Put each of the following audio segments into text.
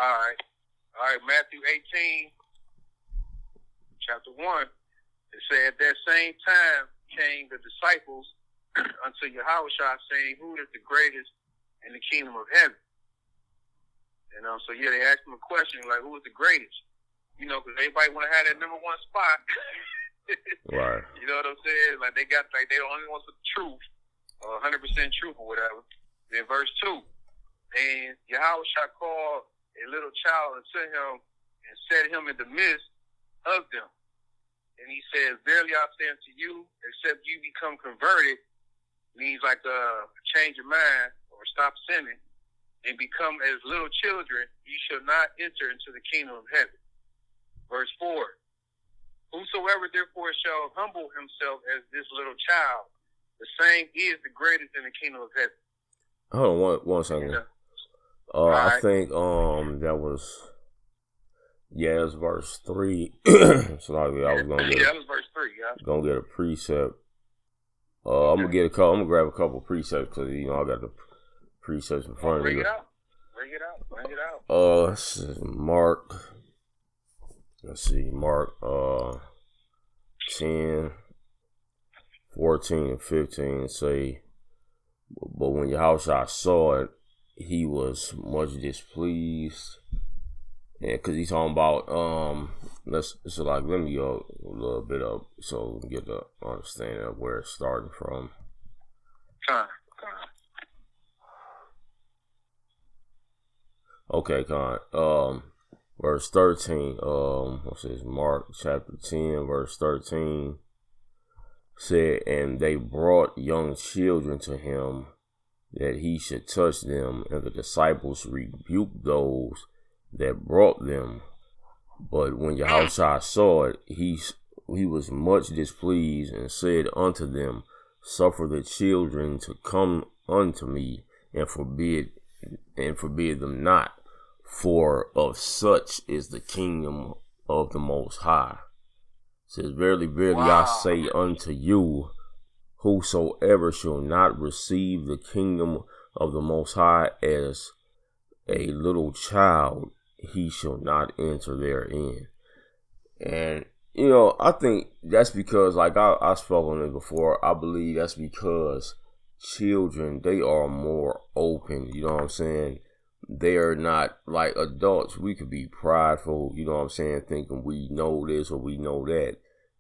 All right. Matthew 18, chapter 1. It said, at that same time came the disciples unto Yahushua, saying, who is the greatest in the kingdom of heaven? So they asked him a question, like, who is the greatest? Because everybody want to have that number one spot. Right. You know what I'm saying? Like, they the only ones with the truth, 100% truth or whatever. Then verse 2, and Yahushua called a little child unto him and set him in the midst of them. And he says, verily I say unto you, except you become converted, means like a change of mind or stop sinning, and become as little children, you shall not enter into the kingdom of heaven. Verse 4, whosoever therefore shall humble himself as this little child, the same is the greatest in the kingdom of heaven. Hold on one second. Yeah. I think that was it's verse 3. So I was gonna get that was verse 3. Yeah, gonna get a precept. I'm gonna get a couple. I'm gonna grab a couple of precepts because I got the precepts in front of me. Bring it out. This is Mark. Let's see, Mark 10, 14, and 15 say, but when Yahushua saw it, he was much displeased. And because he's talking about, let me go a little bit up so we can get the understanding of where it's starting from. Okay, Con. Verse 13, what's this? Mark chapter 10, verse 13 said, and they brought young children to him that he should touch them, and the disciples rebuked those that brought them. But when Yahushua saw it, he was much displeased and said unto them, suffer the children to come unto me, and forbid them not, for of such is the kingdom of the Most High. It says, verily, verily, I say unto you, whosoever shall not receive the kingdom of the Most High as a little child, he shall not enter therein. And, I think that's because, like I spoke on it before, I believe that's because children, they are more open, you know what I'm saying? They are not like adults. We could be prideful, you know what I'm saying, thinking we know this or we know that,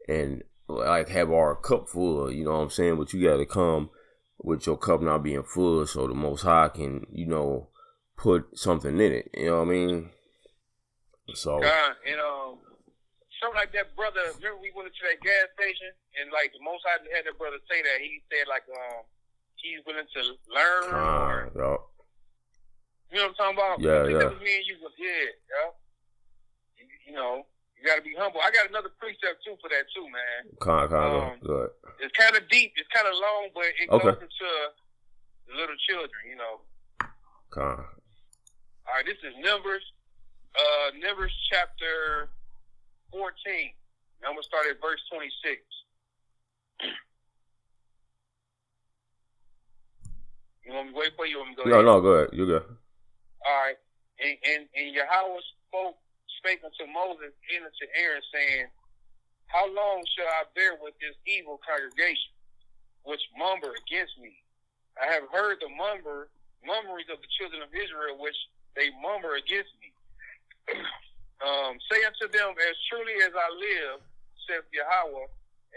and like have our cup full, you know what I'm saying? But you got to come with your cup not being full so the Most High can, put something in it, you know what I mean? So, something like that, brother. Remember we went to that gas station and like the Most High had that brother say that he said like he's willing to learn. You know what I'm talking about? Yeah. That was me and you. You got to be humble. I got another precept too for that too, man. Good. It's kind of deep. It's kind of long, but it goes into the little children. All right, this is Numbers chapter 14. I'm gonna start at verse 26. You want me to wait for you? Or I'm gonna go ahead? No, go ahead. You go. All right. And Yahweh spake unto Moses and unto Aaron, saying, how long shall I bear with this evil congregation, which murmur against me? I have heard the murmurings of the children of Israel, which they murmur against me. Say unto them, as truly as I live, saith Yahweh,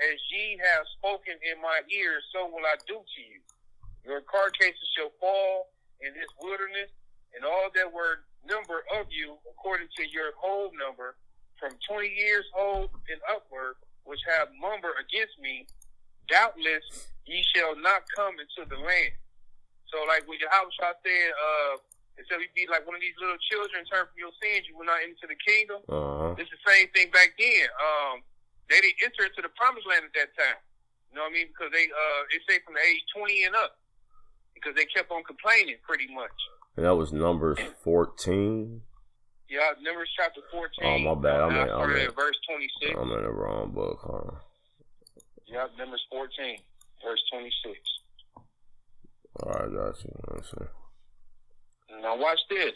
as ye have spoken in my ears, so will I do to you. Your carcasses shall fall in this wilderness, and all that were number of you, according to your whole number, from 20 years old and upward, which have murmured against me, doubtless ye shall not come into the land. So, like when Yahushua said, instead of be like one of these little children, turn from your sins, you will not enter the kingdom. It's the same thing back then. They didn't enter into the promised land at that time. You know what I mean? Because they say from the age 20 and up, because they kept on complaining pretty much. And that was Numbers 14. Yeah, Numbers chapter 14. Oh, my bad. I'm in verse 26. I'm in the wrong book, huh? Yeah, Numbers 14, verse 26. All right, got you. Now watch this.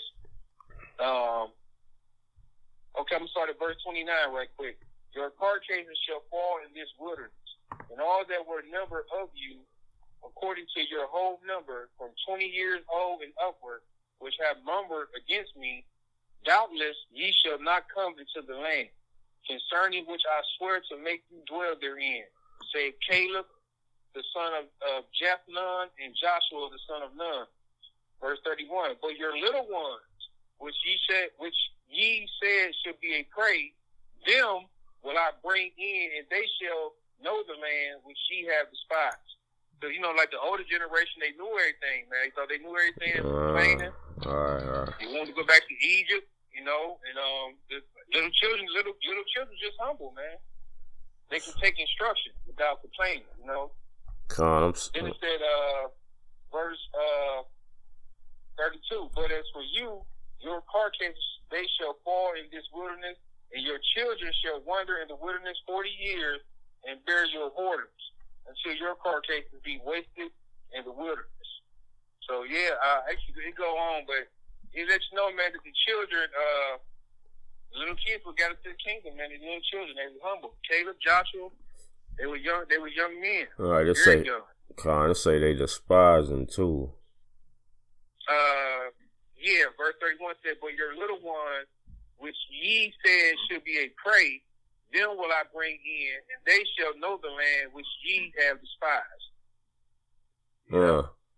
I'm going to start at verse 29 right quick. Your carcasses shall fall in this wilderness, and all that were numbered of you, according to your whole number, from 20 years old and upward, which have murmured against me, doubtless ye shall not come into the land, concerning which I swear to make you dwell therein, save Caleb, the son of Jephunneh, and Joshua, the son of Nun. Verse 31, but your little ones, which ye said should be a prey, them will I bring in, and they shall know the land which ye have despised. So, like the older generation, they knew everything, man. They thought they knew everything. All right. They wanted to go back to Egypt, and the little children just humble, man. They can take instruction without complaining, Then it said, verse 32, but as for you, your carcasses, they shall fall in this wilderness, and your children shall wander in the wilderness 40 years and bear your whoredoms, until your carcasses be wasted in the wilderness. So, actually, it go on, but it lets you know, man, that the children, little kids who got into the kingdom, man, the little children, they were humble. Caleb, Joshua, they were young men. All right, let's say they despise them too. Verse 31 said, but your little ones, which ye said should be a prey, them will I bring in, and they shall know the land which ye have despised.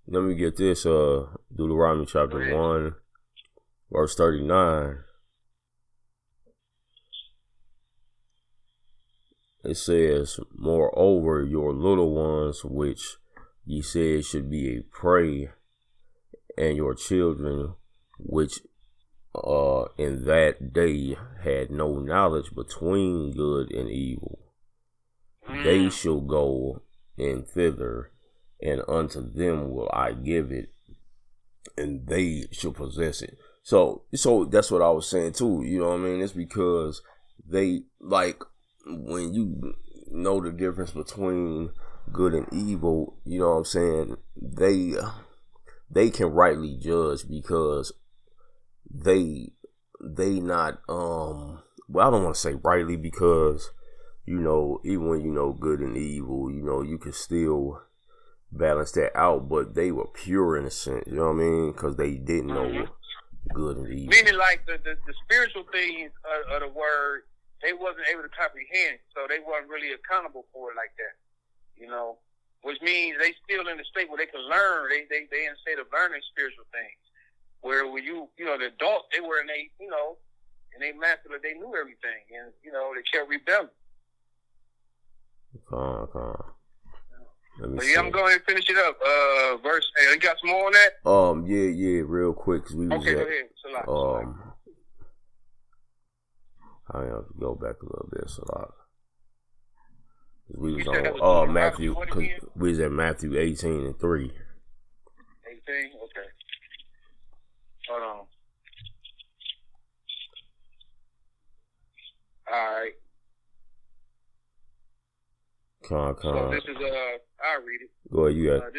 Let me get this. Deuteronomy chapter 1, verse 39. It says, moreover, your little ones, which ye said should be a prey, and your children, which in that day had no knowledge between good and evil, they shall go in thither, and unto them will I give it, and they shall possess it. So that's what I was saying too. You know what I mean? It's because they, like, when you know the difference between good and evil, you know what I'm saying, they can rightly judge, because they not I don't want to say rightly, because even when you know good and evil, you can still balance that out, but they were pure in a sense, you know what I mean, because they didn't know good and evil. Meaning, like, the spiritual things of the word, they wasn't able to comprehend, so they wasn't really accountable for it like that, which means they still in the state where they can learn. They in the state of learning spiritual things. Where when the adults, they were in in they master, they knew everything, and they kept rebelling. I'm going to finish it up. Verse. Hey, you got some more on that? Yeah, real quick, cause we was go ahead. I have to go back a little bit, we was on Matthew, cause we was at Matthew 18 and 3. 18, okay. Hold on. All right. So this is I'll read it. Go ahead, you got it.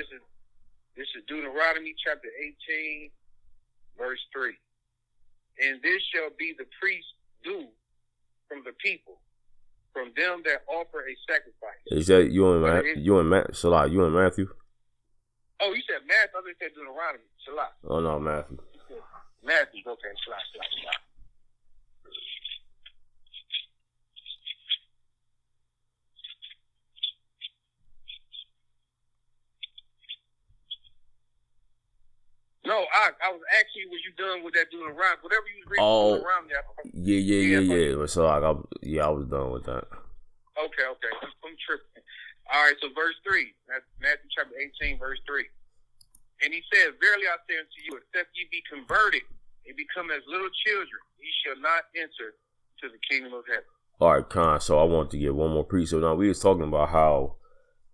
This is Deuteronomy chapter 18, verse 3. And this shall be the priest due from the people, from them that offer a sacrifice. Is that you and Matthew? Oh, you said Matthew. I thought you said Deuteronomy. Salah. Oh no, Matthew. Matthew. Okay, Salah. No, I was asking you, was you done with that Deuteronomy? Whatever you was reading Deuteronomy. Yeah. So I was done with that. Okay. I'm tripping. All right, so verse 3. That's Matthew chapter 18, verse 3. And he said, verily I say unto you, except ye be converted and become as little children, ye shall not enter to the kingdom of heaven. All right, Con. So I want to get one more piece. So now we was talking about how,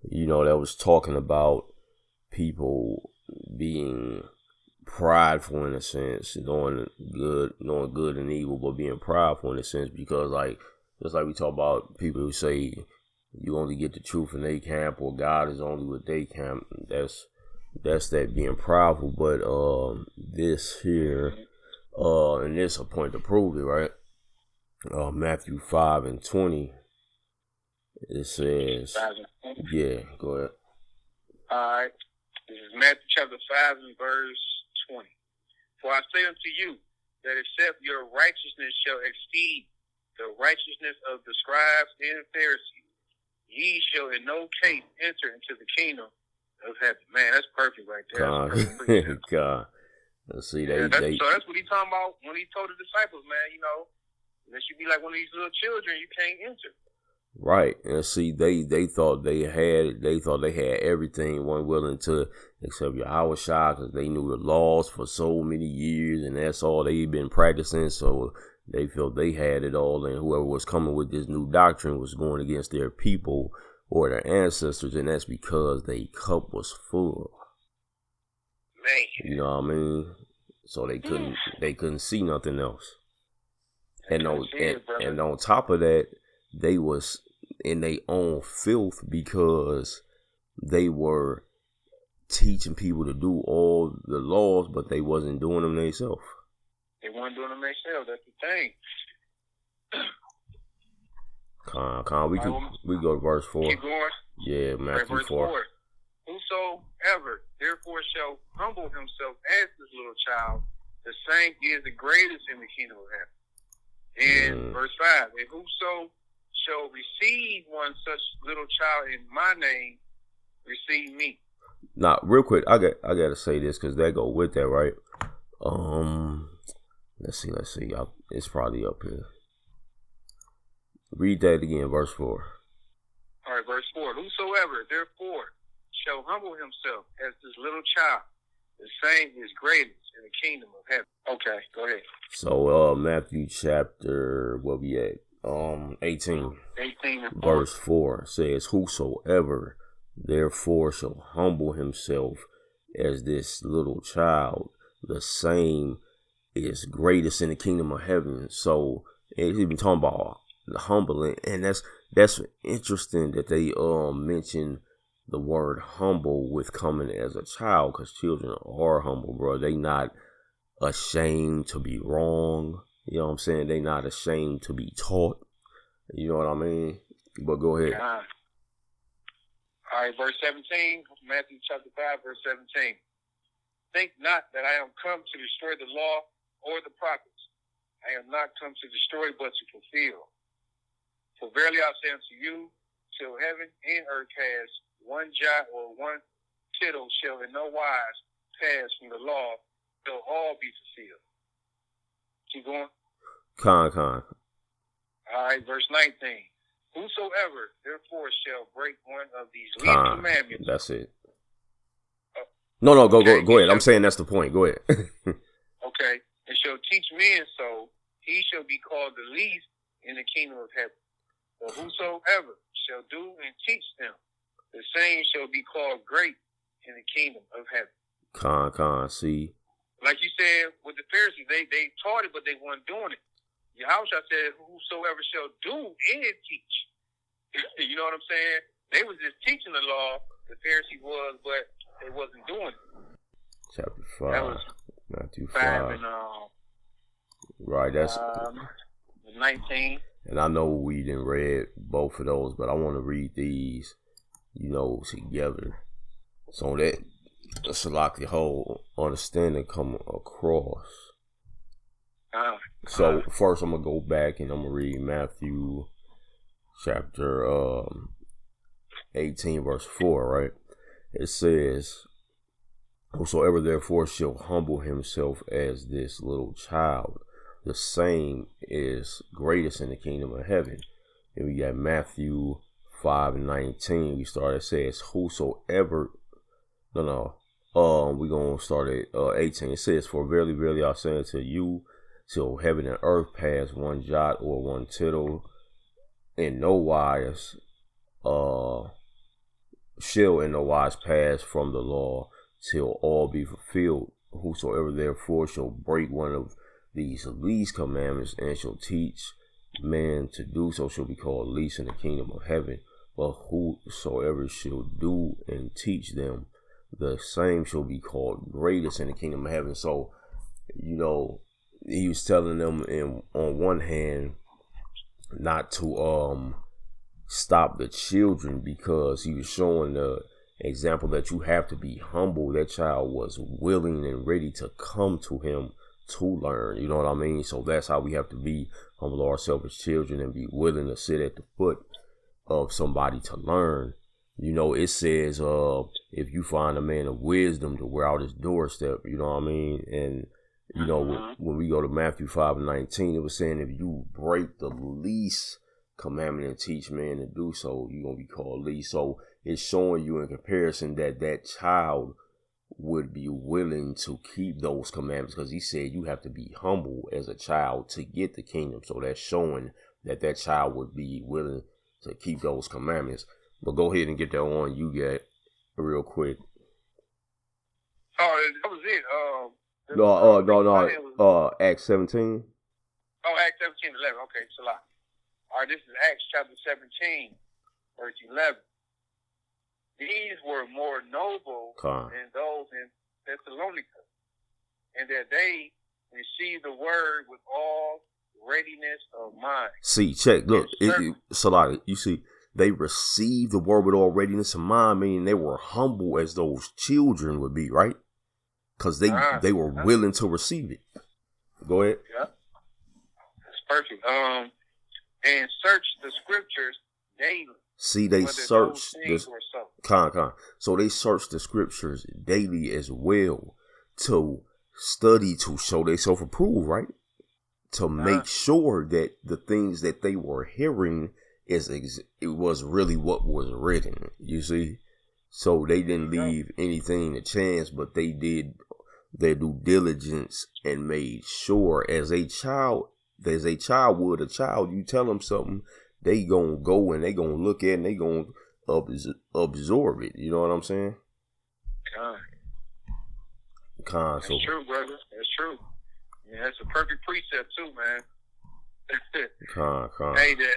that was talking about people being prideful in a sense, knowing good and evil, but being prideful in a sense, because just like we talk about people who say you only get the truth in their camp, or God is only with their camp. That's that being prideful. But this here, and this a point to prove it, right? Matthew 5:20. It says, 5:20. yeah, go ahead. Alright. This is Matthew chapter 5 and verse 20. For I say unto you, that except your righteousness shall exceed the righteousness of the scribes and Pharisees, ye shall in no case enter into the kingdom of heaven. Man, that's perfect right there. God. Let's see, so that's what he talking about when he told the disciples, man, unless you be like one of these little children, you can't enter. Right. And see, they thought they had everything, weren't willing to accept Yahweh Shai because they knew the laws for so many years, and that's all they've been practicing. So they felt they had it all, and whoever was coming with this new doctrine was going against their people or their ancestors, and that's because their cup was full. Man. You know what I mean? So they couldn't see nothing else. And on top of that, they was in their own filth because they were teaching people to do all the laws, but they wasn't doing them themselves. They weren't doing them themselves. That's the thing. We go to verse 4. Keep going. Yeah, Matthew verse 4. Whosoever therefore shall humble himself as this little child, the same is the greatest in the kingdom of heaven. And verse 5, and whoso shall receive one such little child in my name, receive me. Now, real quick, I gotta say this because that go with that, right? Let's see. It's probably up here. Read that again, verse 4. All right, verse 4. Whosoever therefore shall humble himself as this little child, the same is greatest in the kingdom of heaven. Okay, go ahead. So Matthew chapter, what we at? 18 verse 4 says, whosoever therefore shall humble himself as this little child, the same is greatest in the kingdom of heaven. So he's been talking about the humbling, and that's interesting that they mention the word humble with coming as a child, because children are humble, bro. They not ashamed to be wrong. You know what I'm saying? They not ashamed to be taught. You know what I mean? But go ahead. All right, verse 17, Matthew chapter 5, verse 17. Think not that I am come to destroy the law or the prophets. I am not come to destroy, but to fulfill. For verily I say unto you, till heaven and earth pass, one jot or one tittle shall in no wise pass from the law, till all be fulfilled. Keep going. Con. All right, verse 19. Whosoever therefore shall break one of these least commandments. That's it. No, go ahead. I'm saying that's the point. Go ahead. Okay. And shall teach men so, he shall be called the least in the kingdom of heaven. But whosoever shall do and teach them, the same shall be called great in the kingdom of heaven. Con. See. Like you said, with the Pharisees, they taught it, but they weren't doing it. Yahushua said, whosoever shall do and teach. You know what I'm saying? They was just teaching the law, the Pharisee was, but they wasn't doing it. Chapter 5. Matthew 5 and right, that's 19. And I know we didn't read both of those, but I want to read these, together, so that so like the whole understanding come across. So first I'm gonna go back and I'm gonna read Matthew chapter 18 verse 4, right? It says, whosoever therefore shall humble himself as this little child, the same is greatest in the kingdom of heaven. And we got Matthew 5:19. We start, it says, whosoever, we're gonna start at 18. It says, for verily, verily I say unto you, till heaven and earth pass, one jot or one tittle in no wise shall in no wise pass from the law, till all be fulfilled. Whosoever therefore shall break one of these least commandments and shall teach man to do so shall be called least in the kingdom of heaven. But whosoever shall do and teach them, the same shall be called greatest in the kingdom of heaven. So, he was telling them on one hand not to stop the children, because he was showing the example that you have to be humble. That child was willing and ready to come to him to learn. You know what I mean? So that's how we have to be humble ourselves as children and be willing to sit at the foot of somebody to learn. You know, it says, if you find a man of wisdom to wear out his doorstep, you know what I mean? And, you know, when we go to Matthew 5:19, it was saying if you break the least commandment and teach man to do so, you're going to be called least. So it's showing you in comparison that that child would be willing to keep those commandments, because he said you have to be humble as a child to get the kingdom. So that's showing that that child would be willing to keep those commandments. But go ahead and get that on you get real quick. Oh, that was it. No. Acts 17. Oh, Acts 17:11. Okay, it's a lot. All right, this is Acts chapter 17, verse 11. These were more noble than those in Thessalonica, and that they received the word with all readiness of mind. See, check, look, Salada, you see, they received the word with all readiness of mind, meaning they were humble as those children would be, right? Because they were willing to receive it. Go ahead. Yeah, that's perfect. And search the scriptures daily. See, they searched this. So they searched the scriptures daily as well to study, to show they self-approved, right? To make sure that the things that they were hearing it was really what was written. You see, so they didn't leave anything to chance, but they did their due diligence and made sure, as a child would. A child, you tell them something, they gonna go and they gonna look at it and they gonna absorb it. You know what I'm saying? That's true, brother. That's true. Yeah, that's a perfect precept too, man. Hey, that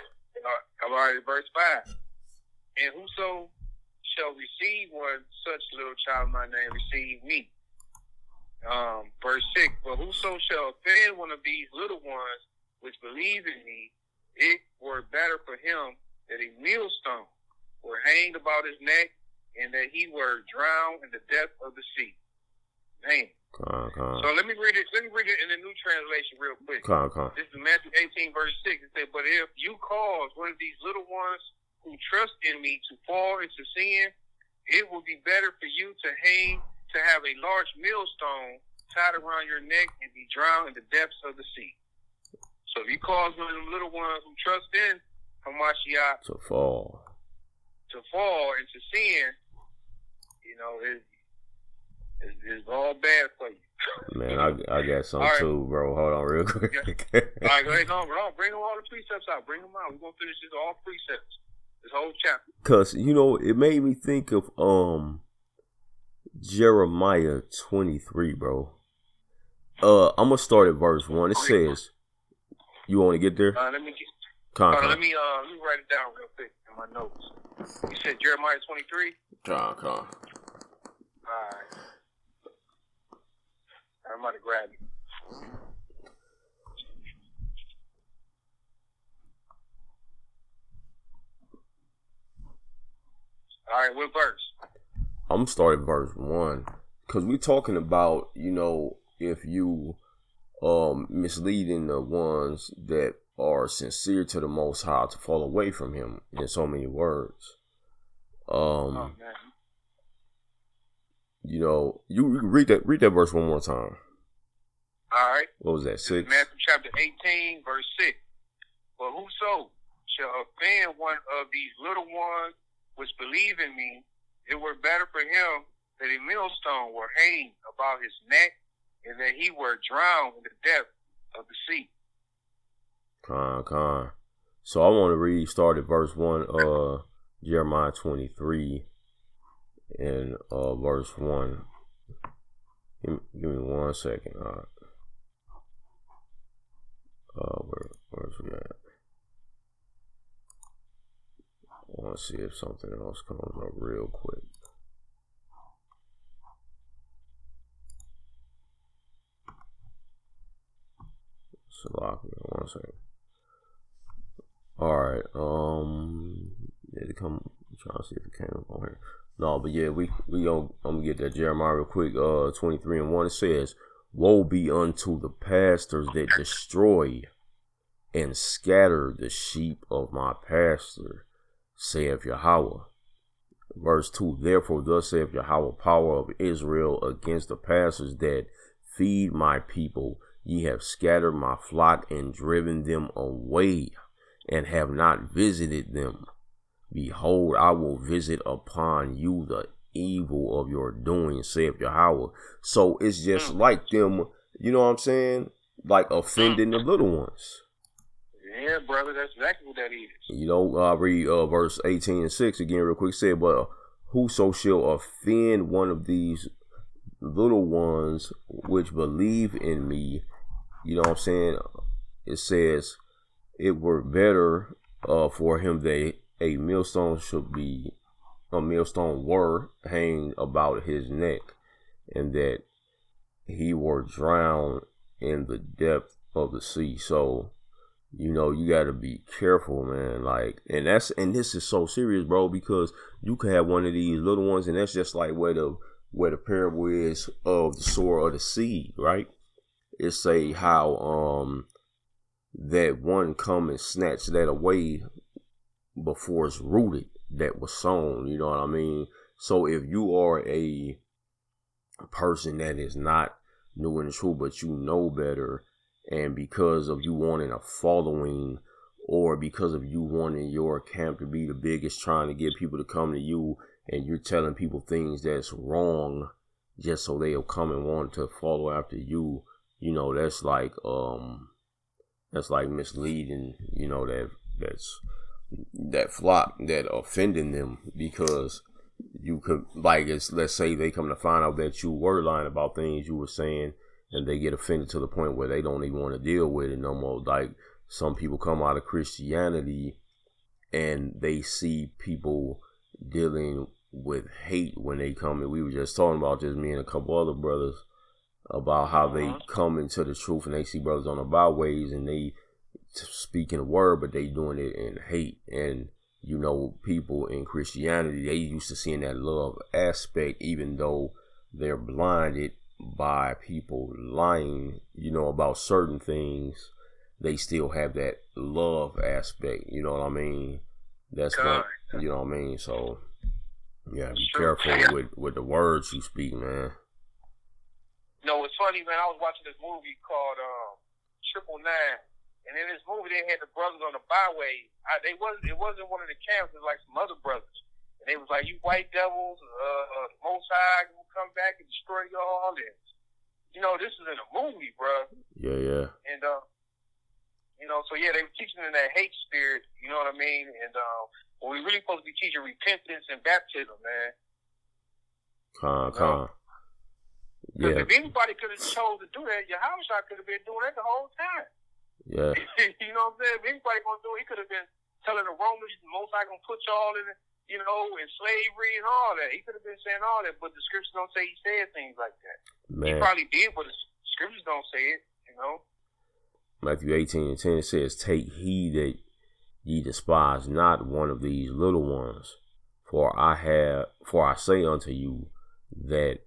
all right, verse 5. And whoso shall receive one such little child in my name, receive me. Verse 6. But whoso shall offend one of these little ones which believe in me, it were better for him that a millstone were hanged about his neck, and that he were drowned in the depth of the sea. Man. So let me read it. Let me read it in the New Translation real quick. This is Matthew 18, verse 6. It said, "But if you cause one of these little ones who trust in me to fall into sin, it will be better for you to have a large millstone tied around your neck and be drowned in the depths of the sea." So if you cause one of them little ones who trust in Hamashiach to fall into sin, you know, it's all bad for you. Man, I got something too, bro. Hold on real quick. All right, go ahead. No, bring all the precepts out. Bring them out. We're going to finish this all precepts. This whole chapter. Because, you know, it made me think of Jeremiah 23, bro. I'm going to start at verse 1. It says, you want to get there? Let me write it down real quick in my notes. You said Jeremiah 23? All right. I'm about to grab it. All right, what verse? I'm starting verse 1. Because we're talking about, you know, if you misleading the ones that are sincere to the Most High to fall away from him, in so many words. You know, you read that verse one more time. All right. What was that, 6? Matthew chapter 18, verse 6. But whoso shall offend one of these little ones which believe in me, it were better for him that a millstone were hanged about his neck, and that he were drowned in the depth of the sea. So I want to start at verse 1, Jeremiah 23 and verse 1. Give me 1 second. Where's we at? I want to see if something else comes up real quick. So lock me 1 second. All right. Did it come? I'm trying to see if it came up on here. No, but yeah, we gonna I'm gonna get that Jeremiah real quick. 23:1. It says, "Woe be unto the pastors that destroy and scatter the sheep of my pasture, saith Yahweh." Verse 2, "Therefore thus saith Yahweh, power of Israel, against the pastors that feed my people. Ye have scattered my flock and driven them away, and have not visited them. Behold, I will visit upon you the evil of your doing, saith Yahweh." So it's just like them, you know what I'm saying? Like offending the little ones. Yeah, brother, that's exactly what that is. You know, I read verse 18 and 6 again real quick. Said, "But whoso shall offend one of these little ones which believe in me," you know what I'm saying? It says, "It were better for him that a millstone were hanged about his neck, and that he were drowned in the depth of the sea." So, you know, you got to be careful, man. Like, and this is so serious, bro, because you could have one of these little ones, and that's just like where the parable is of the sower of the seed, right? It say how that one come and snatch that away before it's rooted that was sown. You know what I mean? So if you are a person that is not new in the truth, but you know better, and because of you wanting a following, or because of you wanting your camp to be the biggest, trying to get people to come to you, and you're telling people things that's wrong just so they'll come and want to follow after you, you know, that's like misleading, you know, that flock, that offending them, because you could, like, let's say they come to find out that you were lying about things you were saying, and they get offended to the point where they don't even want to deal with it no more. Like, some people come out of Christianity and they see people dealing with hate when they come in. We were just talking about this, me and a couple other brothers, about how they come into the truth and they see brothers on the byways and they speaking the word, but they doing it in hate. And, you know, people in Christianity, they used to seeing that love aspect, even though they're blinded by people lying, you know, about certain things. They still have that love aspect, you know what I mean? That's what, you know what I mean? So, yeah, be careful with the words you speak, man. You know, it's funny, man. I was watching this movie called 999, and in this movie they had the brothers on the byway. It wasn't one of the camps. It was like some other brothers, and they was like, "You white devils, Most High will come back and destroy y'all." And you know, this is in a movie, bro. Yeah. And you know, so yeah, they were teaching in that hate spirit. You know what I mean? And we really supposed to be teaching repentance and baptism, man. Yeah. If anybody could have chose to do that, Yahushua could have been doing that the whole time. Yeah. You know what I'm saying? If anybody gonna do it, he could have been telling the Romans, Most High gonna put y'all in, you know, in slavery and all that. He could have been saying all that, but the scriptures don't say he said things like that. Man. He probably did, but the scriptures don't say it, you know. Matthew 18:10 says, "Take heed that ye despise not one of these little ones, for I say unto you that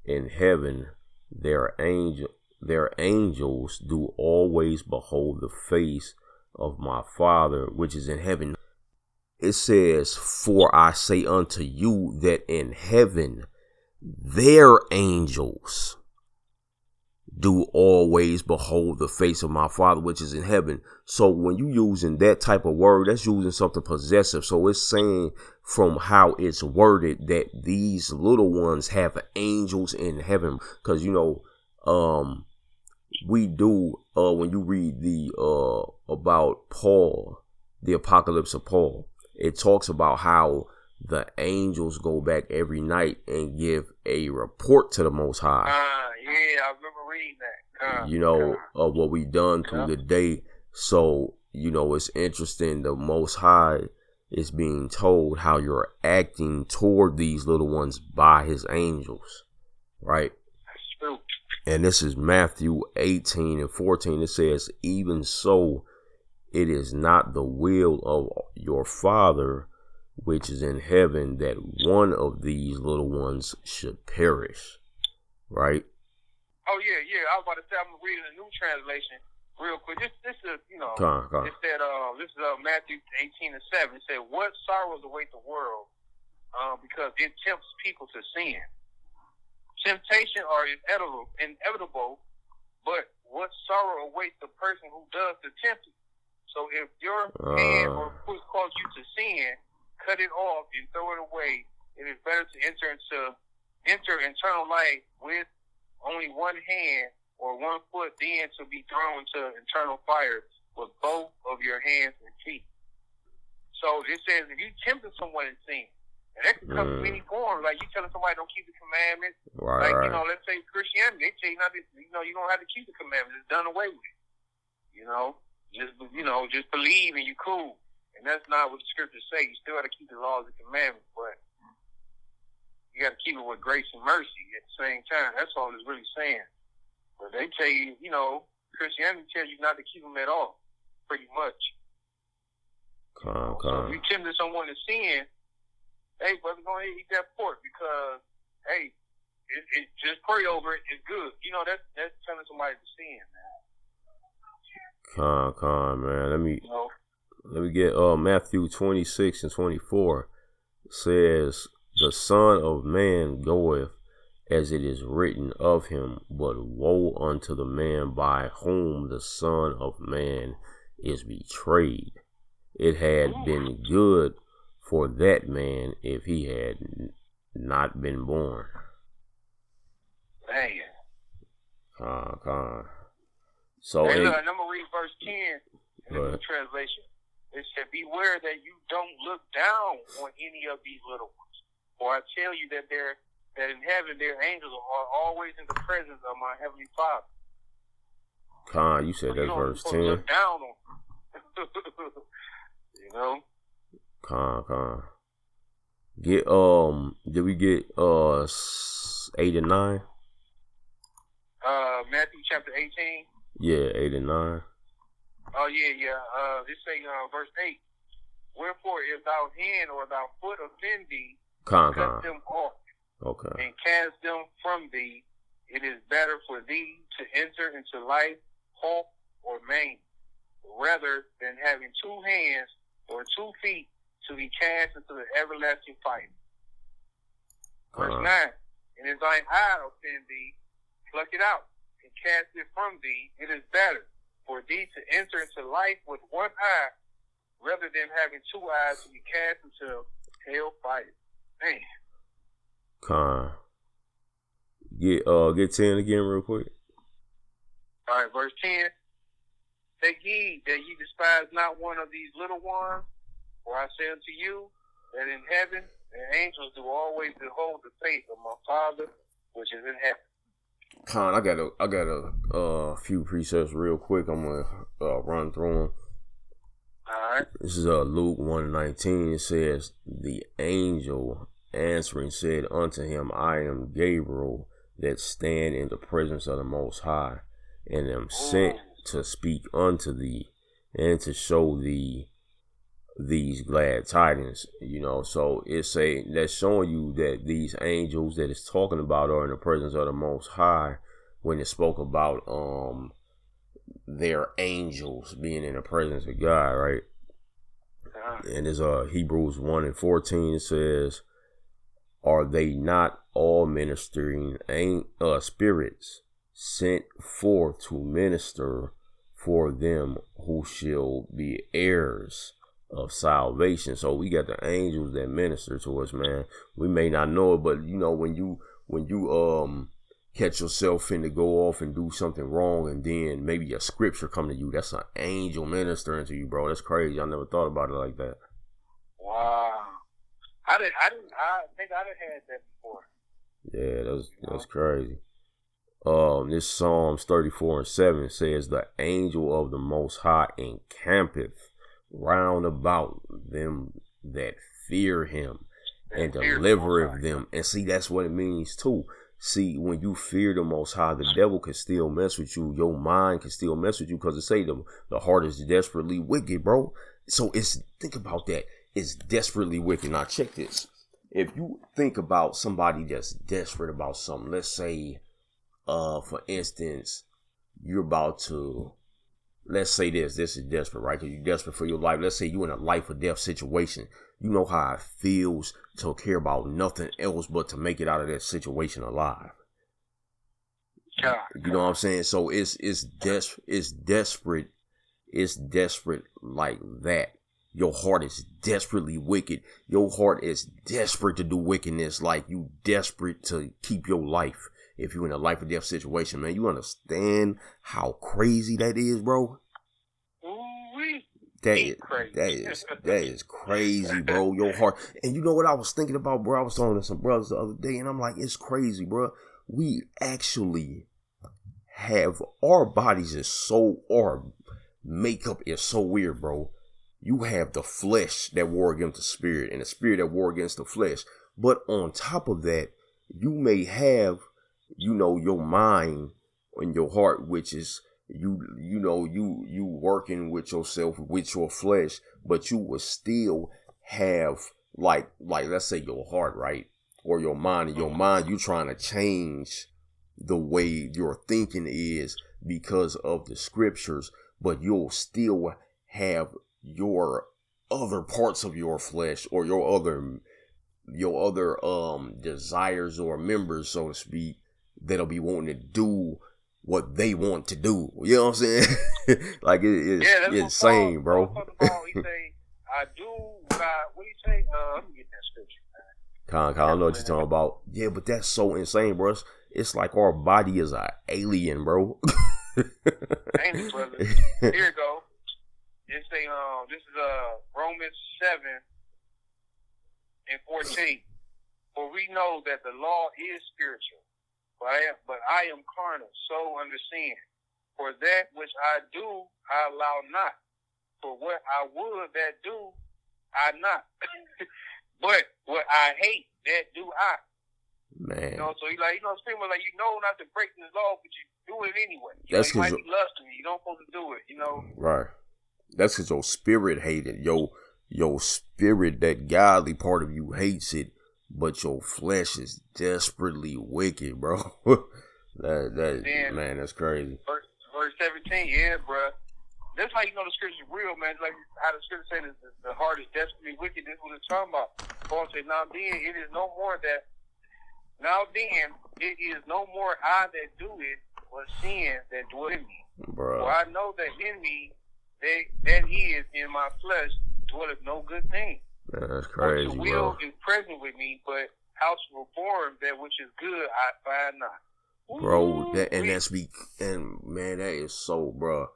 in heaven their angels do always behold the face of my Father which is in heaven." It says, "For I say unto you that in heaven their angels do always behold the face of my Father which is in heaven." So when you using that type of word, that's using something possessive. So it's saying from how it's worded that these little ones have angels in heaven. Because, you know, we do, when you read the about Paul, the Apocalypse of Paul, it talks about how the angels go back every night and give a report to the Most High. Yeah, I remember reading that. You know, of what we done through the day. So, you know, it's interesting. The Most High is being told how you're acting toward these little ones by his angels, right? That's true. And this is Matthew 18:14. It says, "Even so it is not the will of your Father which is in heaven that one of these little ones should perish. Right? Oh, yeah. I was about to say, I'm reading a new translation real quick. This is, it said, this is Matthew 18:7. It said, what sorrows await the world because it tempts people to sin. Temptation are inevitable, but what sorrow awaits the person who does the tempting? So if your hand or foot cause you to sin, cut it off and throw it away. It is better to enter eternal life with only one hand or one foot than to be thrown into eternal fire with both of your hands and feet. So it says if you tempted someone in sin, and that can come in many forms. Like you telling somebody don't keep the commandments. Right. Let's say Christianity, they tell you not to, you don't have to keep the commandments. It's done away with. Just believe and you cool. And that's not what the scriptures say. You still got to keep the laws and commandments, but you got to keep it with grace and mercy at the same time. That's all it's really saying. But they tell you, Christianity tells you not to keep them at all, pretty much. So if you tempted someone to sin, hey, brother, go ahead and eat that pork because, hey, it just pray over it. It's good. That's telling somebody to sin, man. Man. Let me get Matthew 26:24. Says, the Son of Man goeth as it is written of him, but woe unto the man by whom the Son of Man is betrayed. It had been good for that man if he had not been born. Man. So, hey, look, I'm going to read verse 10 in the new translation. It said, beware that you don't look down on any of these little ones. For I tell you that in heaven their angels are always in the presence of my heavenly Father. You said that's verse 10. Look down on them. Get did we get 8 and 9? Matthew chapter 18. Yeah, 8 and 9. Oh yeah. This say verse 8. Wherefore if thou hand or thou foot offend thee, cut them off. Okay. And cast them from thee. It is better for thee to enter into life halt or maimed, rather than having 2 hands or 2 feet to be cast into the everlasting fire. Verse 9. And if thine eye offend thee, pluck it out and cast it from thee. It is better for thee to enter into life with 1 eye, rather than having 2 eyes to be cast into hell fire. Man. Get 10 again real quick. All right, verse 10. Take heed that ye despise not one of these little ones, for I say unto you that in heaven the angels do always behold the face of my Father which is in heaven. I got a few precepts real quick. I'm gonna run through them. All right. This is Luke 1:19. It says, the angel answering said unto him, I am Gabriel, that stand in the presence of the Most High, and am sent to speak unto thee and to show thee these glad tidings. So it's that's showing you that these angels that it's talking about are in the presence of the Most High, when it spoke about their angels being in the presence of God, right? And it's Hebrews 1:14. It says, are they not all ministering spirits sent forth to minister for them who shall be heirs of salvation? So we got the angels that minister to us, man. We may not know it, but when you catch yourself finna go off and do something wrong, and then maybe a scripture come to you, that's an angel ministering to you, bro. That's crazy. I never thought about it like that. Wow. I think I'd have had that before. Yeah, that's crazy. This Psalms 34:7 says, the angel of the Most High encampeth round about them that fear him, and delivereth them. And see, that's what it means too. See, when you fear the Most High, the devil can still mess with you. Your mind can still mess with you because it say the heart is desperately wicked, bro. So think about that. It's desperately wicked. Now check this. If you think about somebody that's desperate about something, let's say, for instance, you're about to, let's say this is desperate, right? Because you're desperate for your life. Let's say you're in a life or death situation. You know how it feels to care about nothing else but to make it out of that situation alive. You know what I'm saying? So it's desperate like that. Your heart is desperately wicked. Your heart is desperate to do wickedness, like you desperate to keep your life. If you're in a life or death situation, man, you understand how crazy that is, bro? That is crazy, bro. Your heart. And you know what I was thinking about, bro? I was talking to some brothers the other day, and I'm like, it's crazy, bro. We actually have, our bodies is so, our makeup is so weird, bro. You have the flesh that war against the spirit, and the spirit that war against the flesh. But on top of that, you may have, your mind and your heart, which is you working with yourself, with your flesh, but you will still have like let's say your heart, right? Or your mind. And your mind, you trying to change the way your thinking is because of the scriptures, but you'll still have your other parts of your flesh or your other desires or members, so to speak, that'll be wanting to do what they want to do. You know what I'm saying? Like it's insane, bro. He say, I do what do you say? Let me get that scripture, man. I know what you're talking about. Yeah, but that's so insane, bro. It's like our body is an alien, bro. Ain't it, brother? Here you go. This is Romans 7:14. For we know that the law is spiritual, but I am carnal, so under sin. For that which I do, I allow not. For what I would that do, I not. But what I hate, that do I. Man. So he's like, people like, not to break this law, but you do it anyway. That's you might be lusting, you don't supposed to do it, Right. That's because your spirit hated. Your spirit, that godly part of you hates it, but your flesh is desperately wicked, bro. Man, that's crazy. Verse 17, yeah, bro. That's how you know the scripture's real, man. Like how the scripture says the heart is desperately wicked. This is what it's talking about. Paul said, now then, it is no more I that do it, but sin that dwell in me. Bro. For I know that in me, that is in my flesh, dwelleth no good thing. Man, that's crazy, For the will is present with me, but how to perform that which is good I find not. Bro, that that is so, bro.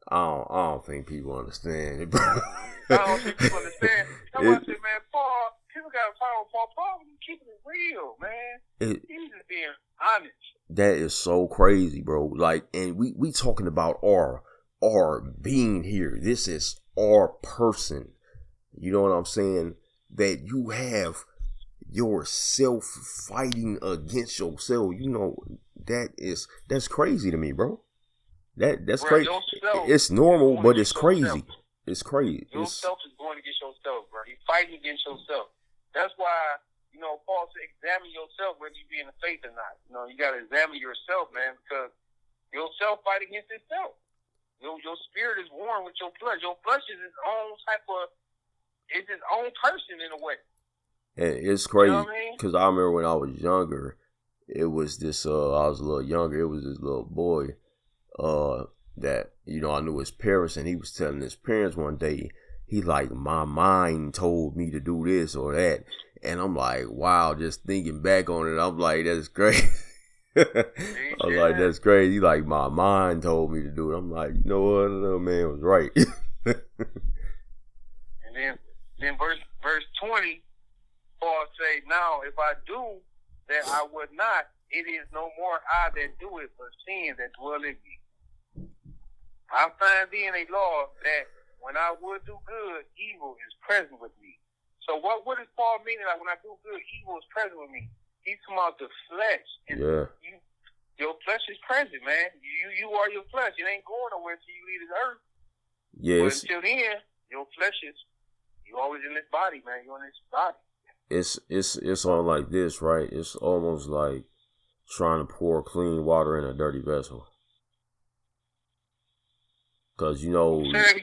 I don't think people understand it, bro. I don't think people understand. Somebody said, man, Paul, people got a problem with Paul. Paul was keeping it real, man. He's just being honest. That is so crazy, bro. Like, and we talking about our being here. This is our person. You know what I'm saying? That you have yourself fighting against yourself. That's crazy to me, bro. That's crazy. It's normal, but it's crazy. It's crazy. Yourself is going against yourself, bro. You're fighting against yourself. That's why, Paul said, examine yourself whether you be in the faith or not. You got to examine yourself, man, because yourself fight against itself. Your spirit is warring with your flesh. Your flesh is its own it's its own person in a way. And it's crazy because I remember when I was younger, it was this. I was a little younger. It was this little boy, that I knew his parents, and he was telling his parents one day, he like, my mind told me to do this or that, and I'm like, wow, just thinking back on it, I'm like, that's crazy. I was like, that's crazy. Like, my mind told me to do it. I'm like, you know what, the little man was right. And then verse 20, Paul say, now if I do that I would not, it is no more I that do it, but sin that dwell in me. I find then a law that when I would do good, evil is present with me. So what is Paul meaning? Like when I do good, evil is present with me. He's talking about the flesh. And your flesh is present, man. You are your flesh. It ain't going nowhere till you leave this earth. Yeah. But until then, your flesh is, you always in this body, man. You're in this body. It's all like this, right? It's almost like trying to pour clean water in a dirty vessel. Cause Say it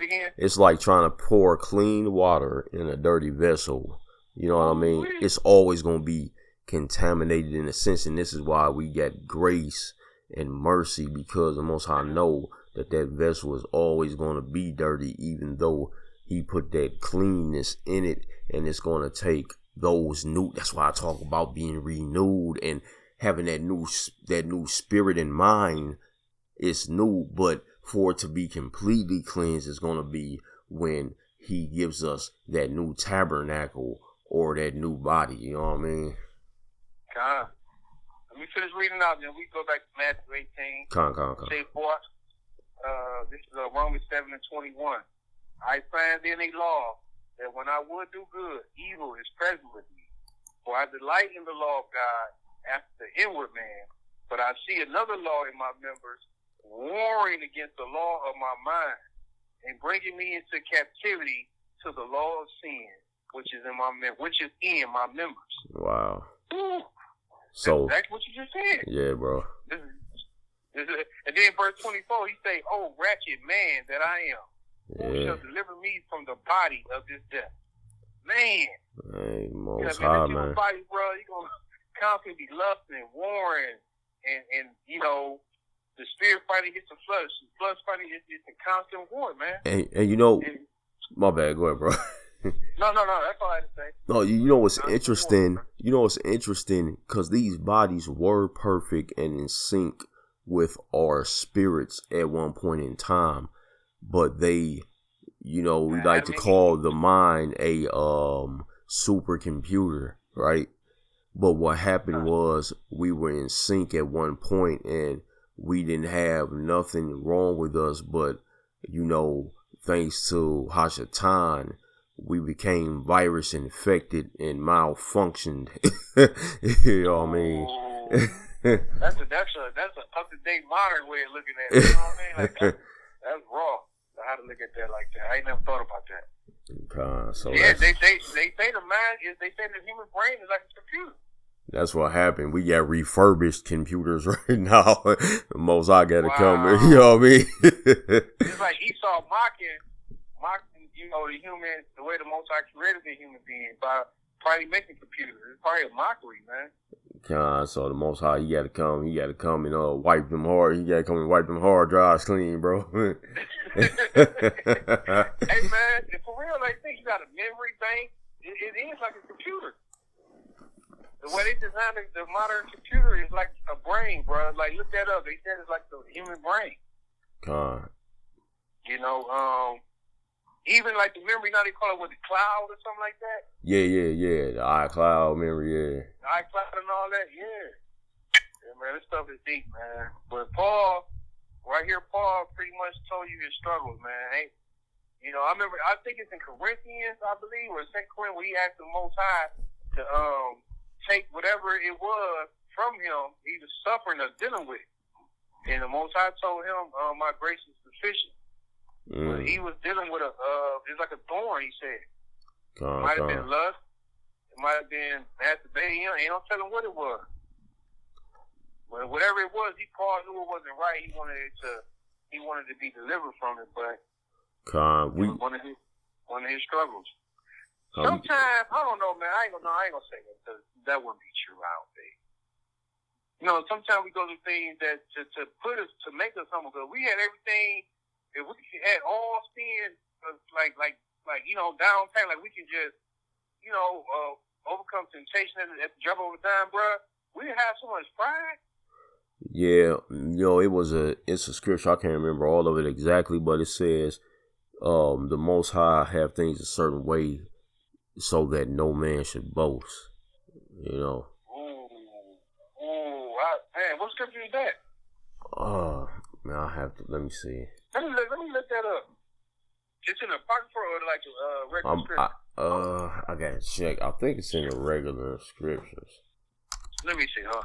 again. It's like trying to pour clean water in a dirty vessel. You know what I mean? It's always gonna be contaminated in a sense, and this is why we get grace and mercy, because the Most High know that vessel is always gonna be dirty, even though He put that cleanness in it, and it's gonna take those new. That's why I talk about being renewed and having that new spirit and mind. It's new, but for it to be completely cleansed is going to be when He gives us that new tabernacle or that new body. You know what I mean? Let me finish reading out, then we go back to Matthew 18. Say 4. This is Romans 7:21. I find in a law that when I would do good, evil is present with me. For I delight in the law of God after the inward man, but I see another law in my members, warring against the law of my mind and bringing me into captivity to the law of sin, which is in my members. Wow. Ooh. So that's what you just said. Yeah, bro. And then verse 24, he say, "Oh, wretched man that I am, who shall deliver me from the body of this death?" Man. Hey, Most High, man. Body, bro, you're going to constantly be lusting and warring and the spirit fighting against the flesh fighting against the constant war, man. And my bad, go ahead, bro. No, that's all I had to say. No, you know what's interesting? You know what's interesting? Because these bodies were perfect and in sync with our spirits at one point in time, but they, we like to call the mind a supercomputer, right? But what happened was we were in sync at one point, and we didn't have nothing wrong with us, but thanks to Hashatan, we became virus infected and malfunctioned. You know what I mean? That's a up-to-date modern way of looking at it. You know what I mean? Like that's raw. How to look at that like that? I ain't never thought about that. So they say the mind is. They say the human brain is like a computer. That's what happened. We got refurbished computers right now. Most I got to come. You know what I mean? It's like Esau mocking, the human, the way the Most High created the human being by probably making computers. It's probably a mockery, man. So the Most High, he got to come and wipe them hard. He got to come and wipe them hard drives clean, bro. Hey man, for real, like think you got a memory bank. It is like a computer. The way they designed the modern computer is like a brain, bro. Like look that up. They said it's like the human brain. Even like the memory, now they call it the cloud or something like that. Yeah. The iCloud memory, yeah. The iCloud and all that, yeah. Yeah, man, this stuff is deep, man. But Paul pretty much told you his struggles, man. I think it's in Corinthians, I believe, or 2 Corinthians, where he asked the Most High to take whatever it was from him he was suffering or dealing with. And the Most High told him, my grace is sufficient. But he was dealing with it's like a thorn, he said. It might have been lust. It might have been masturbation. Ain't no telling what it was. But whatever it was, Paul knew it wasn't right. He wanted to be delivered from it, but it was one of his struggles. Sometimes, I don't know, man. I ain't gonna say that because that wouldn't be true, I don't think. Sometimes we go through things that to put us, to make us humble, because we had everything. If we had all sin, like down pat, like we can just, overcome temptation at the drop of a dime, bro. We didn't have so much pride. Yeah, it's a scripture. I can't remember all of it exactly, but it says, the Most High have things a certain way so that no man should boast. Man, what scripture is that? Man, I have to, let me see. Let me look that up. It's in the Apocrypha or like a regular scripture? I gotta check. I think it's in the regular scriptures. Let me see, huh?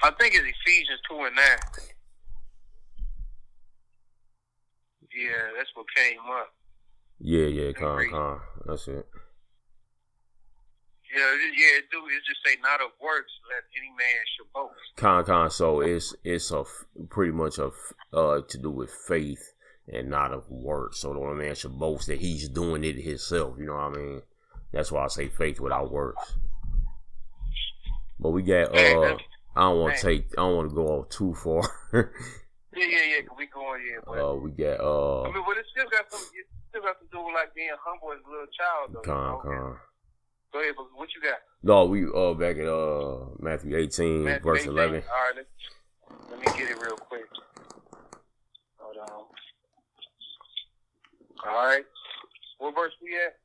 I think it's Ephesians 2:9. Yeah, that's what came up. Yeah, con. That's it. Yeah, it do. It just say not of works, let any man should boast. Con. So it's pretty much to do with faith and not of works. So the one man should boast that he's doing it himself. You know what I mean? That's why I say faith without works. But we got I don't want to go off too far. Yeah. We going but we got I mean, but it still got to do with like being humble as a little child, though. Con. Go ahead, but what you got? No, we back at Matthew 18, verse 18. 11. All right, let me get it real quick. Hold on. All right, what verse we at?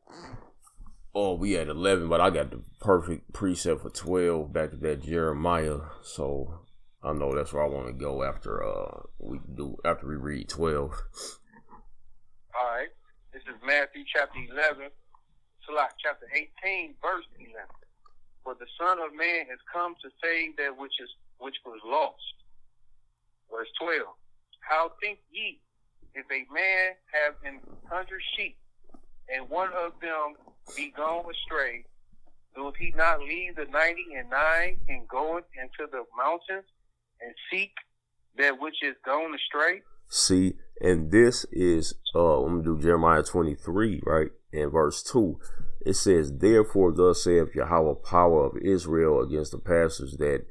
Oh, we at 11, but I got the perfect precept for 12 back to that Jeremiah. So I know that's where I want to go after we read 12. All right, this is Matthew chapter 11. Chapter 18, verse 11. For the Son of Man has come to save that which was lost. Verse 12. How think ye, if a man have 100 sheep, and one of them be gone astray, doth he not leave the 99 and goeth into the mountains and seek that which is gone astray? See, and this is I'm gonna do Jeremiah 23, right? In verse 2, it says, therefore thus saith Yahweh, power of Israel, against the pastors that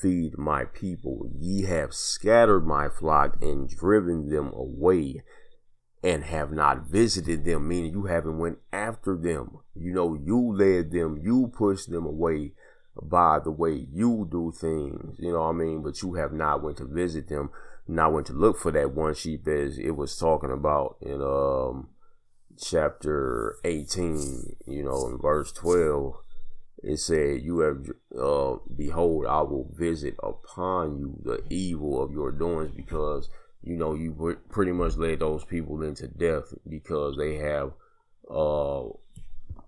feed my people, ye have scattered my flock and driven them away, and have not visited them, meaning you haven't went after them. You know, you led them, you pushed them away by the way you do things, you know what I mean? But you have not went to visit them, not went to look for that one sheep, as it was talking about in chapter 18, you know, in verse 12. It said, you have, behold, I will visit upon you the evil of your doings, because, you know, you pretty much led those people into death because they have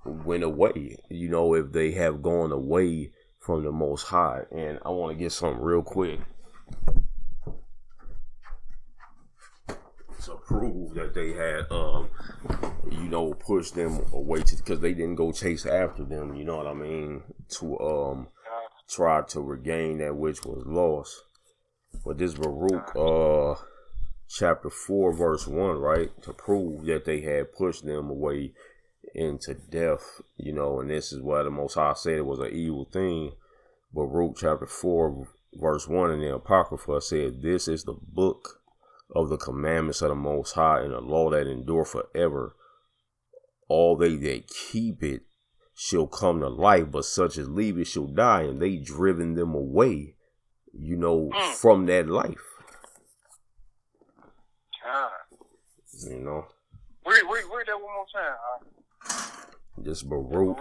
went away, you know, if they have gone away from the Most High. And I want to get something real quick to prove that they had, you know, pushed them away because they didn't go chase after them, you know what I mean, to try to regain that which was lost. But this Baruch chapter 4 verse 1, right, to prove that they had pushed them away into death, you know, and this is why the Most High said it was an evil thing. Baruch chapter 4 verse 1 in the Apocrypha said, this is the book of the commandments of the Most High, and a law that endure forever. All they that keep it shall come to life, but such as leave it shall die. And they driven them away, you know, from that life. You know. Read that one more time. This Baruch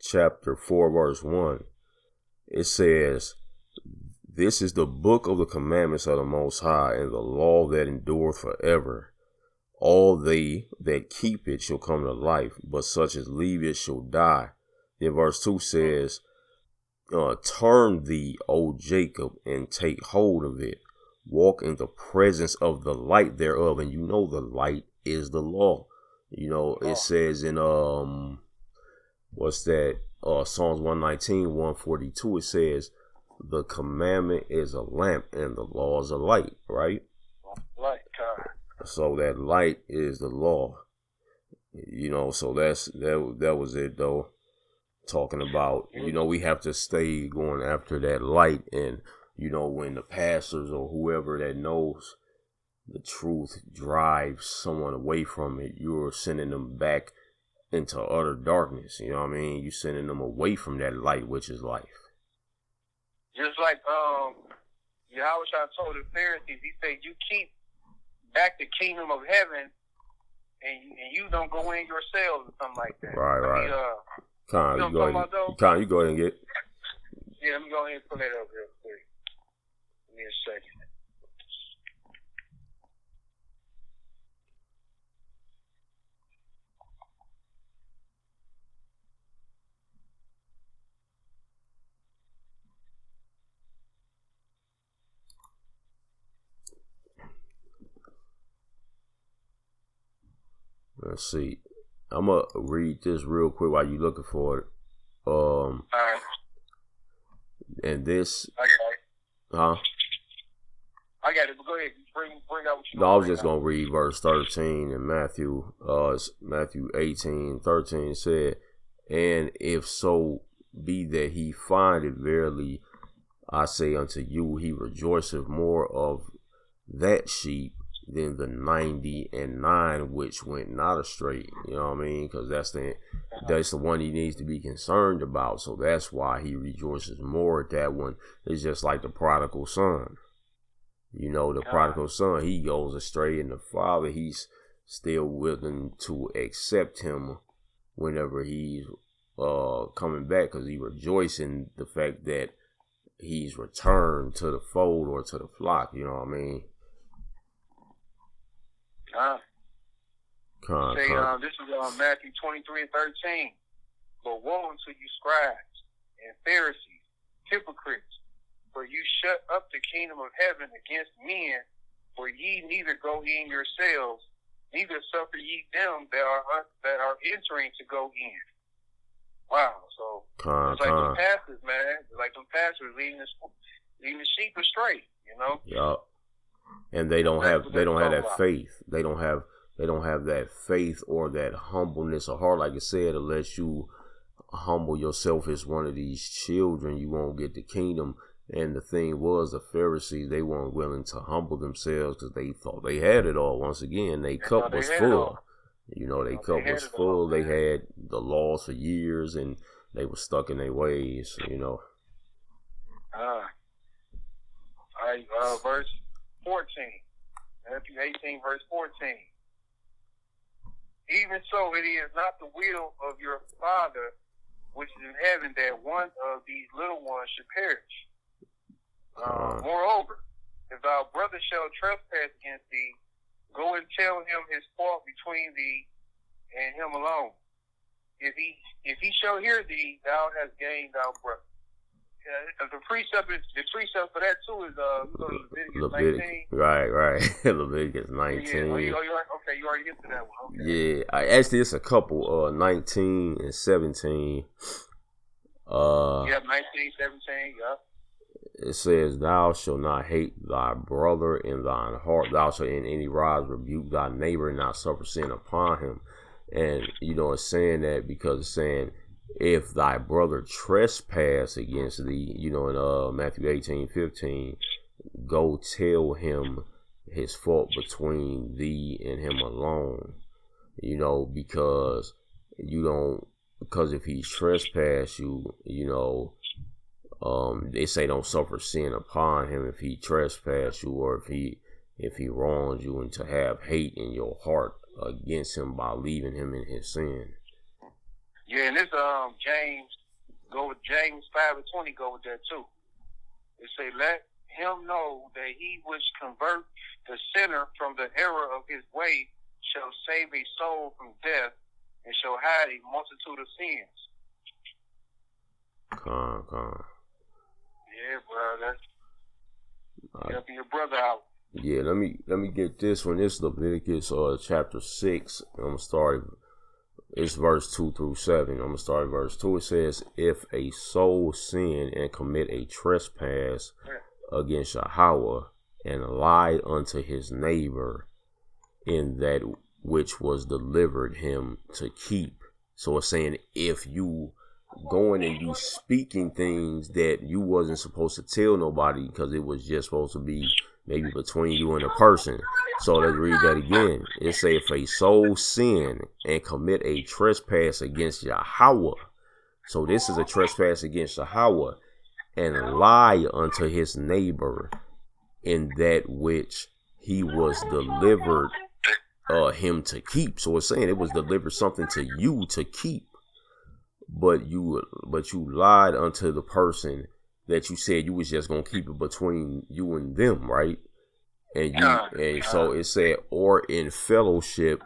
chapter 4 verse 1. It says, this is the book of the commandments of the Most High, and the law that endureth forever. All they that keep it shall come to life, but such as leave it shall die. Then verse 2 says, turn thee, O Jacob, and take hold of it. Walk in the presence of the light thereof. And you know the light is the law. You know, it says in what's that? Psalms 119, 142, it says, the commandment is a lamp and the law is a light, right? Light, God. So that light is the law. You know, so that was it though. Talking about, you know, we have to stay going after that light. And, you know, when the pastors or whoever that knows the truth drives someone away from it, you're sending them back into utter darkness. You know what I mean? You're sending them away from that light, which is life. Just like Yahweh told the Pharisees, he said, you keep back the kingdom of heaven and you don't go in yourselves or something like that. Right. Con, you go ahead and get. Yeah, let me go ahead and pull that up real quick. Give me a second. Let's see. I'm gonna read this real quick while you looking for it. All right. And this. I got it. Huh? I got it. But go ahead. Bring out what you. No, I was just gonna read verse 13 in Matthew. It's Matthew 18:13 said, and if so be that he find it, verily I say unto you, he rejoiceth more of that sheep than the 99 which went not astray. You know what I mean? Because that's the one he needs to be concerned about. So that's why he rejoices more at that one. It's just like the prodigal son. You know, the prodigal son, he goes astray, and the father, he's still willing to accept him whenever he's coming back, because he rejoices in the fact that he's returned to the fold or to the flock. You know what I mean? This is Matthew 23:13. But woe unto you, scribes and Pharisees, hypocrites! For you shut up the kingdom of heaven against men, for ye neither go in yourselves, neither suffer ye them that are entering to go in. Wow, so it's like them pastors, man. It's like them pastors leading the sheep astray, you know? Yup. And they don't have that faith. They don't have that faith or that humbleness of heart. Like I said, unless you humble yourself as one of these children, you won't get the kingdom. And the thing was, the Pharisees, they weren't willing to humble themselves because they thought they had it all. Once again, their cup was full. You know, their cup was full. They had the laws for years, and they were stuck in their ways, you know. All right, verse 14. Matthew 18, verse 14. Even so, it is not the will of your Father which is in heaven that one of these little ones should perish. Moreover, if thy brother shall trespass against thee, go and tell him his fault between thee and him alone. If he shall hear thee, thou hast gained thy brother. The precept for that too is Leviticus 19. Right. Leviticus 19. Yeah. You already get to that one. Yeah, Okay. actually it's a couple 19 and 17. 19, 17, yeah. It says, thou shalt not hate thy brother in thine heart. Thou shalt in any wise rebuke thy neighbor and not suffer sin upon him. And, you know, it's saying that because it's saying, if thy brother trespass against thee, you know, in Matthew 18:15, go tell him his fault between thee and him alone. You know, because if he trespass you, you know, they say don't suffer sin upon him if he trespass you, or if he wrongs you, and to have hate in your heart against him by leaving him in his sin. Yeah, and this James 5:20 go with that too. It say, let him know that he which convert the sinner from the error of his way shall save a soul from death and shall hide a multitude of sins. Yeah, bro, that's helping your brother out. Yeah, let me get this one. This is Leviticus chapter 6. I'm gonna start. It's verse 2 through 7. I'm gonna start at verse 2. It says, if a soul sin and commit a trespass against Yahweh and lie unto his neighbor in that which was delivered him to keep. So it's saying if you going and you speaking things that you wasn't supposed to tell nobody because it was just supposed to be maybe between you and a person. So let's read that again. It say, if a soul sin and commit a trespass against Yahweh. So this is a trespass against Yahweh, and lie unto his neighbor in that which he was delivered him to keep. So it's saying it was delivered something to you to keep. But you lied unto the person that you said you was just gonna keep it between you and them, right? And so it said, or in fellowship,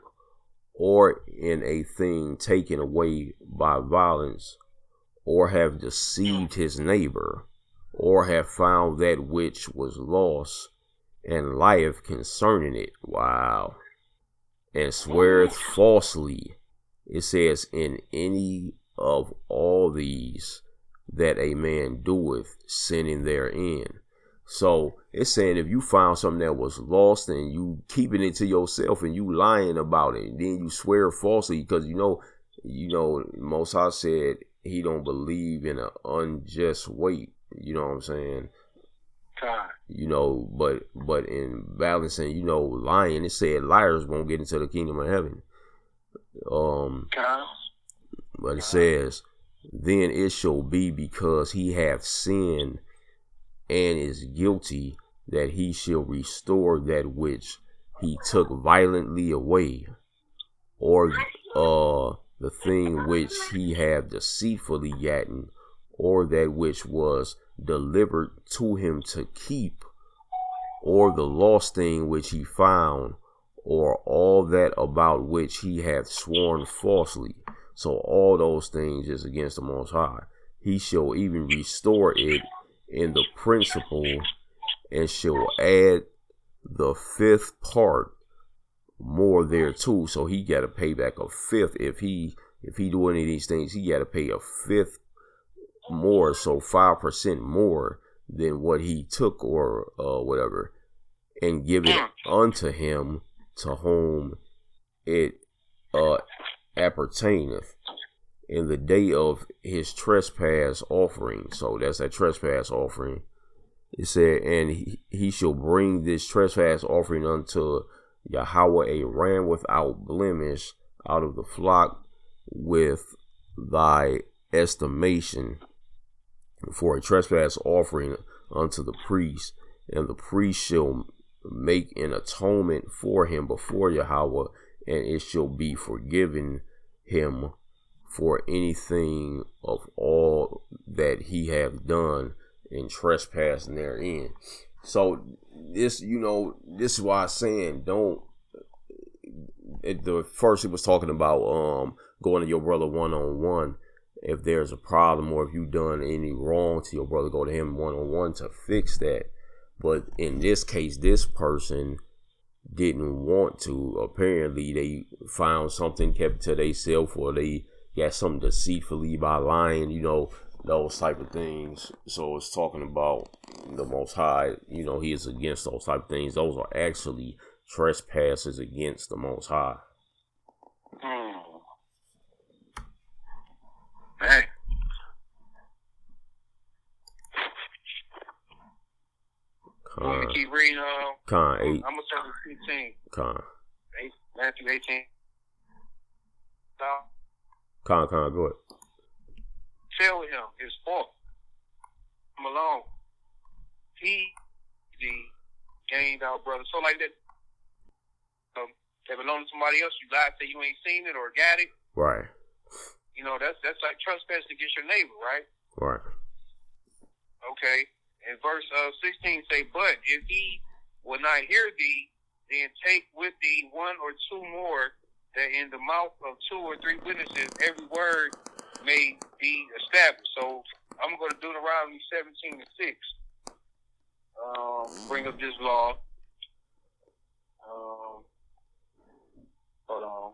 or in a thing taken away by violence, or have deceived his neighbor, or have found that which was lost, and lieth concerning it. Wow. and sweareth falsely. It says, in any of all these that a man doeth, sinning therein. So it's saying if you found something that was lost and you keeping it to yourself and you lying about it, and then you swear falsely, because you know, Most High said he don't believe in an unjust weight. You know what I'm saying? God. But in balancing, lying, it said liars won't get into the kingdom of heaven. God. But it says, then it shall be, because he hath sinned and is guilty, that he shall restore that which he took violently away, or the thing which he hath deceitfully gotten, or that which was delivered to him to keep, or the lost thing which he found, or all that about which he hath sworn falsely. So all those things is against the Most High. He shall even restore it in the principle, and shall add the fifth part more thereto. So he got to pay back a fifth. If he do any of these things, he got to pay a fifth more, so 5% more than what he took, or whatever, and give it unto him to whom it appertaineth in the day of his trespass offering. So that's that trespass offering. It said, and he shall bring this trespass offering unto Yahweh a ram without blemish out of the flock with thy estimation, for a trespass offering unto the priest, and the priest shall make an atonement for him before Yahweh, and it shall be forgiven him for anything of all that he hath done in trespassing therein. So this is why I'm saying don't. The first it was talking about going to your brother one-on-one if there's a problem, or if you've done any wrong to your brother, go to him one-on-one to fix that. But in this case, this person didn't want to. Apparently they found something, kept it to themselves, or they got something deceitfully by lying, those type of things. So it's talking about the Most High, he is against those type of things. Those are actually trespasses against the Most High. Hey. Want me to keep reading? 8. I'm going to start with 15. 8. Matthew 18. Go ahead. Tell him his fault. Come along. He gained our brother. So like that, they belong to somebody else. You lied, say you ain't seen it or got it. Right. That's like trespassing against your neighbor, right? Right. Okay. And verse 16 say, but if he will not hear thee, then take with thee one or two more, that in the mouth of 2 or 3 witnesses every word may be established. So I'm going to Deuteronomy 17:6. Bring up this law. Hold on.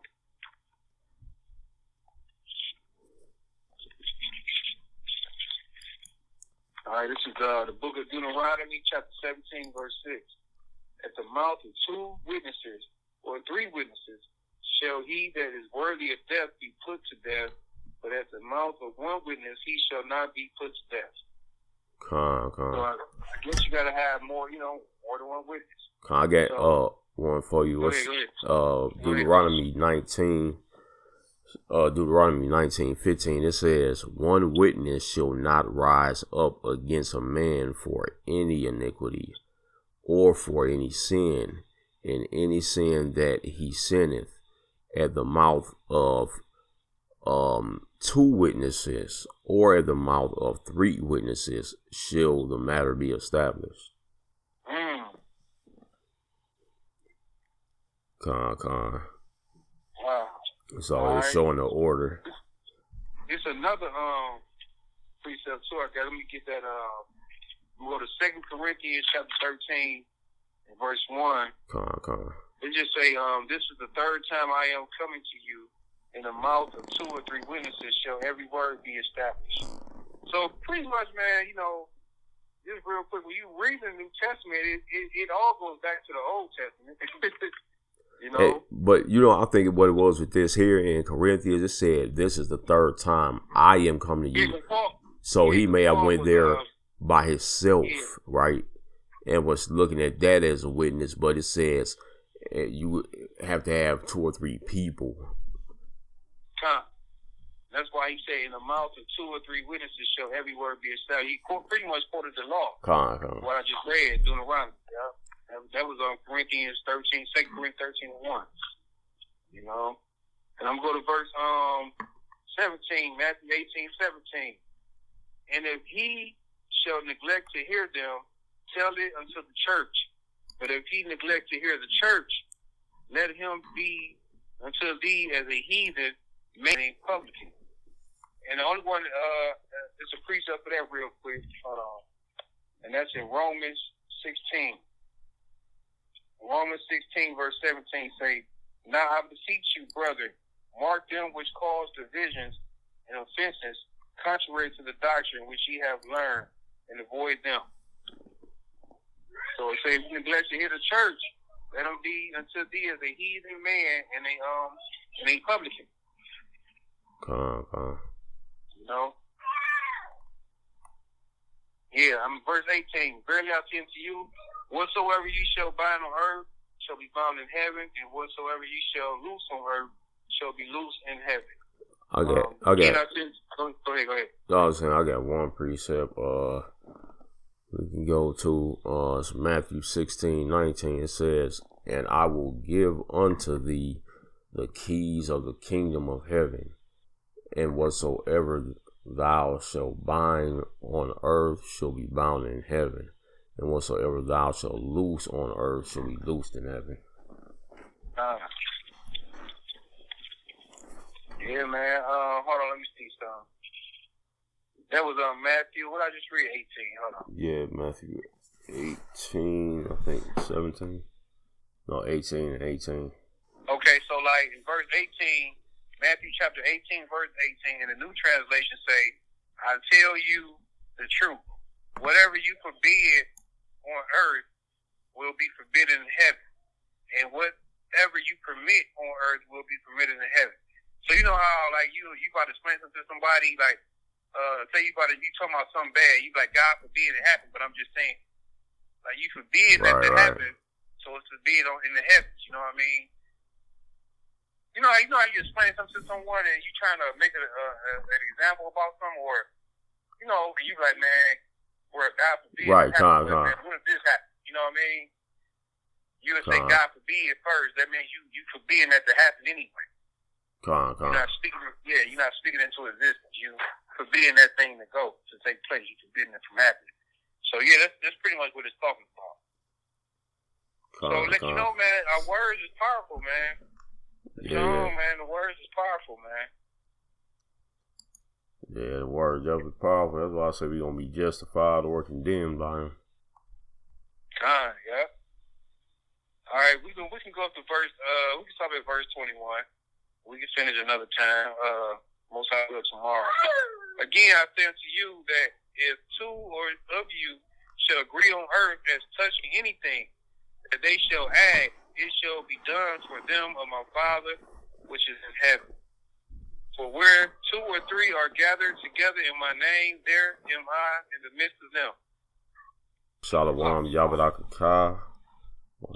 All right, this is the book of Deuteronomy, chapter 17, verse 6. At the mouth of 2 witnesses or 3 witnesses shall he that is worthy of death be put to death, but at the mouth of 1 witness he shall not be put to death. So I guess you got to have more than 1 witness. I got one for you. Go ahead. Deuteronomy 19. Deuteronomy 19:15, it says, 1 witness shall not rise up against a man for any iniquity, or for any sin, in any sin that he sinneth. At the mouth of 2 witnesses, or at the mouth of 3 witnesses, shall the matter be established. Wow. So it's showing the order. It's another precept too. Let me get that. We go to 2 Corinthians chapter 13, verse 1. It just say, this is the third time I am coming to you. In the mouth of 2 or 3 witnesses shall every word be established. So pretty much, man, just real quick, when you read the New Testament, it all goes back to the Old Testament. Hey, but I think what it was with this here in Corinthians, it said, this is the third time I am coming to you. So he may have went there by himself, right? And was looking at that as a witness, but it says you have to have 2 or 3 people. That's why he said, in the mouth of 2 or 3 witnesses shall every word be established. He pretty much quoted the law. What I just read, Deuteronomy. Yeah. That was on Corinthians 13, 2 Corinthians 13 and 1. And I'm going to verse 17, Matthew 18, 17. And if he shall neglect to hear them, tell it unto the church. But if he neglect to hear the church, let him be unto thee as a heathen, made publican. And the only one, there's a precept for that real quick. Hold on. And that's in Romans 16. Romans 16, verse 17 say, now I beseech you, brethren, mark them which cause divisions and offenses, contrary to the doctrine which ye have learned, and avoid them. So it says, neglect to hear the church, let them be unto thee as a heathen man and a publican. Yeah, verse 18. Verily I say unto you, whatsoever ye shall bind on earth shall be bound in heaven, and whatsoever ye shall loose on earth shall be loosed in heaven. Okay. Go ahead. I was saying, I got one precept. We can go to Matthew 16:19. It says, and I will give unto thee the keys of the kingdom of heaven, and whatsoever thou shalt bind on earth shall be bound in heaven, and whatsoever thou shalt loose on earth shall be loosed in heaven. Yeah, man. Hold on, let me see something. That was Matthew. What I just read? 18. Hold on. Yeah, Matthew 18. I think 17. No, 18 and 18. Okay, so like in verse 18, Matthew chapter 18, verse 18, in the New Translation say, I tell you the truth. Whatever you forbid on earth will be forbidden in heaven. And whatever you permit on earth will be permitted in heaven. So you know how like you about to explain something to somebody, like say you talking about something bad, you like, God forbid it happen, but I'm just saying, like you forbid that to happen, so it's forbid in the heavens, you know what I mean? You know how you explain something to someone and you trying to make an example about something, or and you like, man, where God forbid it happen, man, when does this happen? You know what I mean? You would say God forbid first, that means you forbidding that to happen anyway. You're not speaking into existence. You forbidding that thing to take place. You forbidding it from happening. So yeah, that's pretty much what it's talking about. So let you know, man, our words is powerful, man. Man, the words is powerful, man. Yeah, the words definitely powerful. That's why I say we're gonna be justified or condemned by him. Yeah. All right, we can go up to verse. We can stop at verse 21. We can finish another time. Most likely tomorrow. Again, I say unto you that if 2 of you shall agree on earth as touching anything that they shall ask, it shall be done for them of my Father which is in heaven. For where 2 or 3 are gathered together in my name, there am I in the midst of them. Shalom, Yahweh Akakah.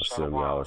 Shalom.